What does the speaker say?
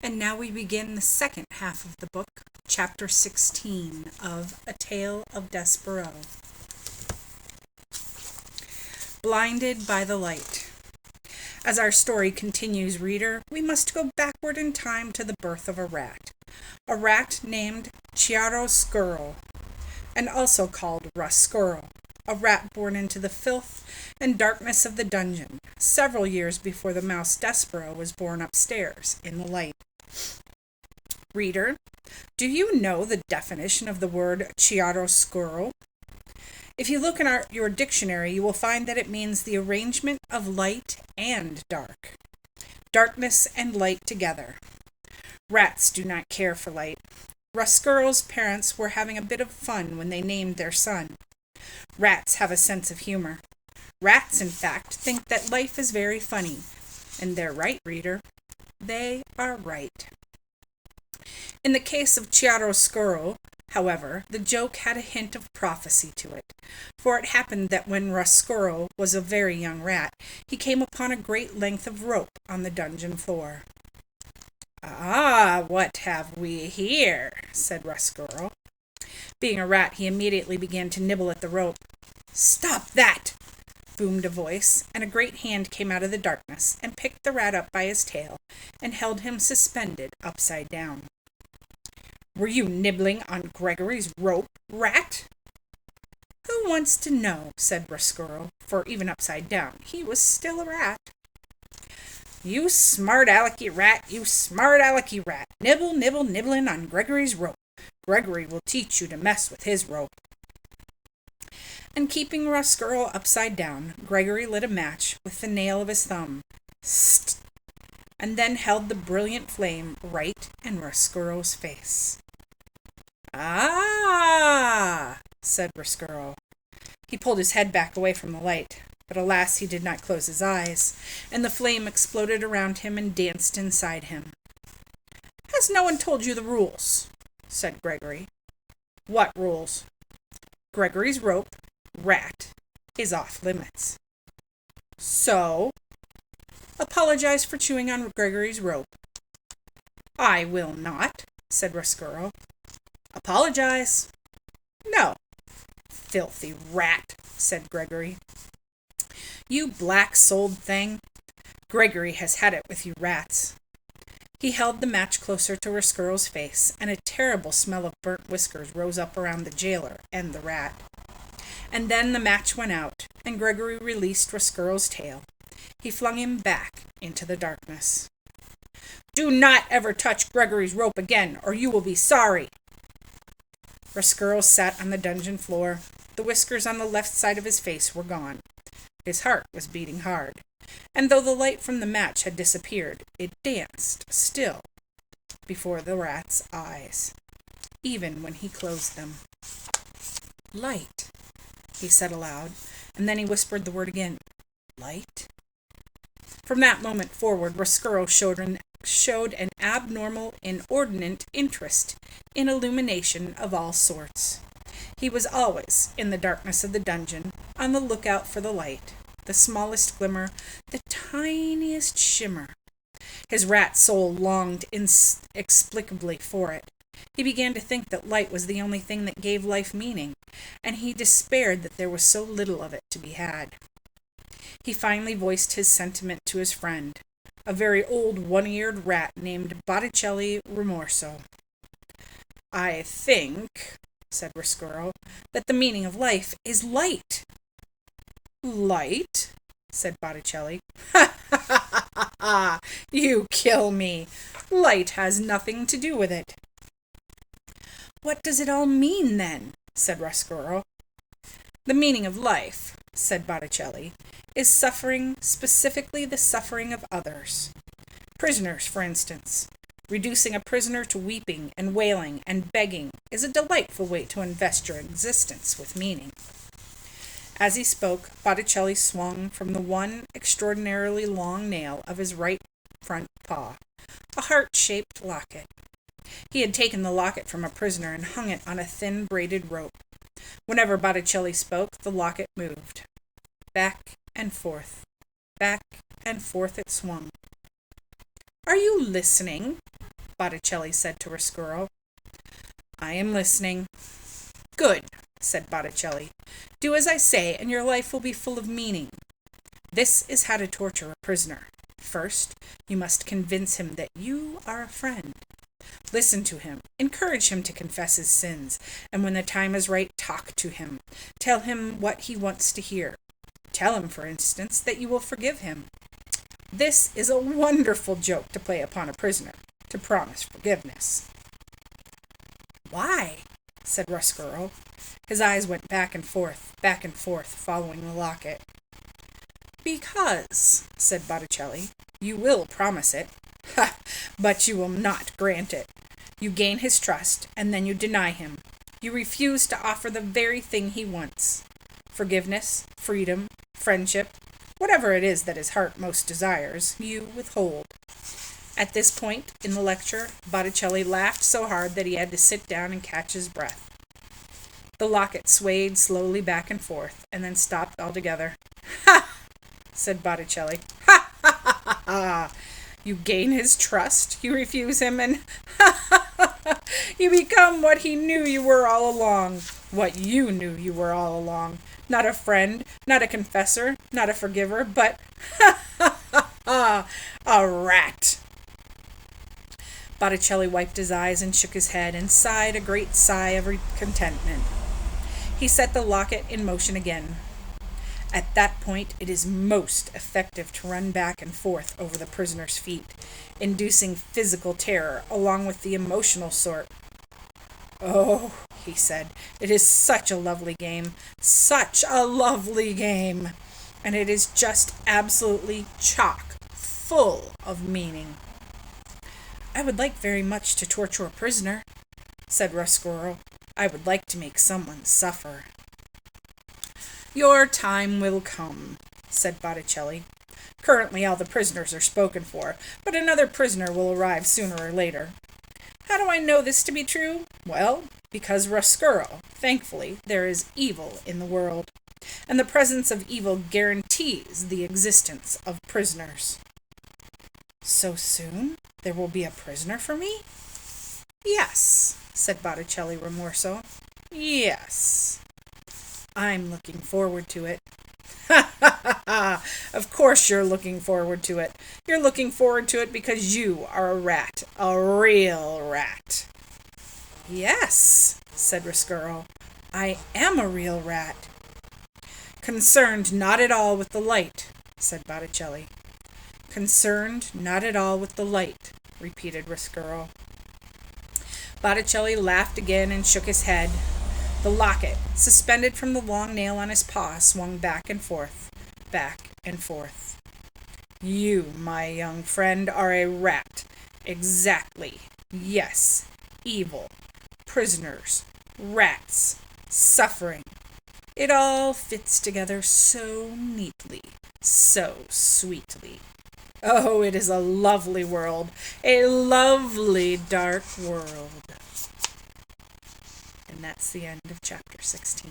And now we begin the second half of the book, chapter 16 of A Tale of Despereaux. Blinded by the Light. As our story continues, reader, we must go backward in time to the birth of a rat named Chiaroscuro, and also called Rascuro, a rat born into the filth and darkness of the dungeon, several years before the mouse Despereaux was born upstairs in the light. Reader, do you know the definition of the word chiaroscuro? If you look in your dictionary, you will find that it means the arrangement of light and dark, darkness and light together. Rats do not care for light. Rascuro's parents were having a bit of fun when they named their son. Rats have a sense of humor. Rats, in fact, think that life is very funny. And they're right, reader. They are right. In the case of Chiaroscuro, however, the joke had a hint of prophecy to it, for it happened that when Rascuro was a very young rat, he came upon a great length of rope on the dungeon floor. "Ah, what have we here?" said Rascuro. Being a rat, he immediately began to nibble at the rope. "Stop that!" boomed a voice, and a great hand came out of the darkness and picked the rat up by his tail and held him suspended upside down. "Were you nibbling on Gregory's rope, rat?" "Who wants to know?" said Rascuro, for even upside down he was still a rat. "You smart alecky rat, you smart alecky rat, nibble, nibble, nibbling on Gregory's rope. Gregory will teach you to mess with his rope." And keeping Rascuro upside down, Gregory lit a match with the nail of his thumb, and then held the brilliant flame right in Rascuro's face. "Ah!" said Rascuro. He pulled his head back away from the light, but alas, he did not close his eyes, and the flame exploded around him and danced inside him. "Has no one told you the rules?" said Gregory. "What rules?" "Gregory's rope, rat, is off limits." "So?" "Apologize for chewing on Gregory's rope." "I will not," said Rascuro. "Apologize." "No." "Filthy rat," said Gregory. "You black-souled thing. Gregory has had it with you rats." He held the match closer to Rascuro's face, and a terrible smell of burnt whiskers rose up around the jailer and the rat. And then the match went out, and Gregory released Rascuro's tail. He flung him back into the darkness. "Do not ever touch Gregory's rope again, or you will be sorry." Rascuro sat on the dungeon floor. The whiskers on the left side of his face were gone. His heart was beating hard, and though the light from the match had disappeared, it danced still before the rat's eyes, even when he closed them. "Light," he said aloud, and then he whispered the word again. "Light?" From that moment forward, Rascuro showed an abnormal, inordinate interest in illumination of all sorts. He was always, in the darkness of the dungeon, on the lookout for the light, the smallest glimmer, the tiniest shimmer. His rat soul longed inexplicably for it. He began to think that light was the only thing that gave life meaning, and he despaired that there was so little of it to be had. He finally voiced his sentiment to his friend, a very old one-eared rat named Botticelli Rimorso. "I think," said Rascuro, "that the meaning of life is light." "Light?" said Botticelli. "Ha ha ha ha! You kill me! Light has nothing to do with it." "What does it all mean, then?" said Rascuro. "The meaning of life," said Botticelli, "is suffering, specifically the suffering of others. Prisoners, for instance. Reducing a prisoner to weeping and wailing and begging is a delightful way to invest your existence with meaning." As he spoke, Botticelli swung from the one extraordinarily long nail of his right front paw a heart-shaped locket. He had taken the locket from a prisoner and hung it on a thin braided rope. Whenever Botticelli spoke, the locket moved. Back and forth it swung. "Are you listening?" Botticelli said to Roscuro. I am listening. Good, said Botticelli. Do as I say, and your life will be full of meaning. This is how to torture a prisoner. First, you must convince him that you are a friend. Listen to him, encourage him to confess his sins, and when the time is right, talk to him. Tell him what he wants to hear. Tell him, for instance, that you will forgive him. This is a wonderful joke to play upon a prisoner, to promise forgiveness. Why? Said Roscuro. His eyes went back and forth, following the locket. Because, said Botticelli, you will promise it. Ha! But you will not grant it. You gain his trust, and then you deny him. You refuse to offer the very thing he wants. Forgiveness, freedom, friendship, whatever it is that his heart most desires, you withhold. At this point in the lecture, Botticelli laughed so hard that he had to sit down and catch his breath. The locket swayed slowly back and forth, and then stopped altogether. Ha! Said Botticelli. Ha ha ha ha ha! You gain his trust, you refuse him, and you become what he knew you were all along. What you knew you were all along. Not a friend, not a confessor, not a forgiver, but a rat. Botticelli wiped his eyes and shook his head and sighed a great sigh of contentment. He set the locket in motion again. At that point, it is most effective to run back and forth over the prisoner's feet, inducing physical terror along with the emotional sort. Oh, he said, it is such a lovely game, such a lovely game, and it is just absolutely chock full of meaning. I would like very much to torture a prisoner, said Roscuro. I would like to make someone suffer. Your time will come, said Botticelli. Currently all the prisoners are spoken for, but another prisoner will arrive sooner or later. How do I know this to be true? Well, because Roscuro, thankfully, there is evil in the world, and the presence of evil guarantees the existence of prisoners. So soon there will be a prisoner for me? Yes, said Botticelli remorso. Yes. I'm looking forward to it. Ha ha ha ha! Of course you're looking forward to it. You're looking forward to it because you are a rat. A real rat. Yes, said Roscuro. I am a real rat. Concerned not at all with the light, said Botticelli. Concerned not at all with the light, repeated Roscuro. Botticelli laughed again and shook his head. The locket, suspended from the long nail on his paw, swung back and forth, back and forth. You, my young friend, are a rat. Exactly. Yes. Evil. Prisoners. Rats. Suffering. It all fits together so neatly, so sweetly. Oh, it is a lovely world, a lovely dark world. And that's the end of chapter 16.